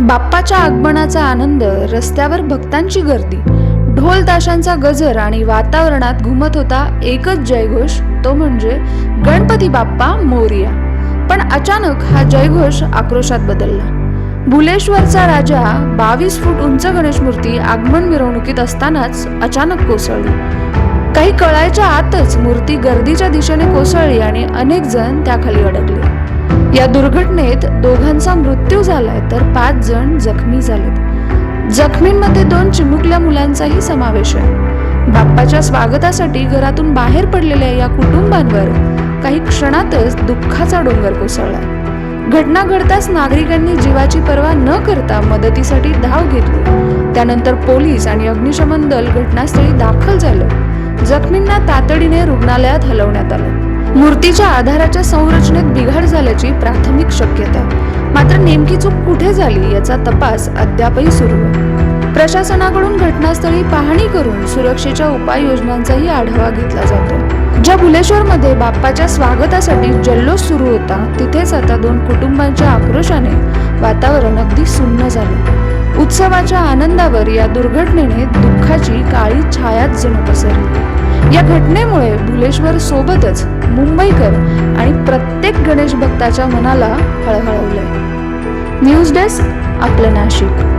बाप्पाच्या आगमनाचा आनंद, रस्त्यावर भक्तांची गर्दी, ढोल ताशांचा गजर आणि वातावरणात घुमत होता एकच जयघोष, तो म्हणजे गणपती बाप्पा मोरया. पण अचानक हा जयघोष आक्रोशात बदलला. भुलेश्वरचा राजा 22 फूट उंच गणेश मूर्ती आगमन मिरवणुकीत असतानाच अचानक कोसळली. काही कळायच्या आतच मूर्ती गर्दीच्या दिशेने कोसळली आणि अनेक जण त्याखाली अडकले. या दुर्घटनेत दोघांचा मृत्यू झालाय तर 5 जण जखमी झालेत. जखमींमध्ये 2 चिमुकल्या मुलांचाही समावेश आहे. बाप्पाच्या स्वागतासाठी घरातून बाहेर पडलेल्या या कुटुंबांवर काही क्षणातच दुःखाचा डोंगर कोसळला. घटना घडताच नागरिकांनी जीवाची पर्वा न करता मदतीसाठी धाव घेतली. त्यानंतर पोलीस आणि अग्निशमन दल घटनास्थळी दाखल झालं. जखमींना तातडीने रुग्णालयात हलवण्यात आलं. मूर्तीच्या आधाराच्या संरचनेत बिघाड झाल्याची प्राथमिक शक्यता आहे. मात्र नेमकी चूक कुठे झाली याचा तपास अद्यापही सुरू आहे. प्रशासनाकडून घटनास्थळी पाहणी करून सुरक्षेच्या उपाययोजनांचाही आढावा घेतला जातो. ज्या भुलेश्वरमध्ये बाप्पाच्या स्वागतासाठी जल्लोष सुरू होता, तिथेच आता 2 कुटुंबांच्या आक्रोशाने वातावरण अगदी सुन्न झाले. उत्सवाच्या आनंदावर या दुर्घटनेने दुःखाची काळी छायाच जणू पसरली. या घटनेमुळे भुलेश्वर सोबतच मुंबईकर आणि प्रत्येक गणेश भक्ताच्या मनाला हळहळवलंय. न्यूज डेस्क, आपलं नाशिक.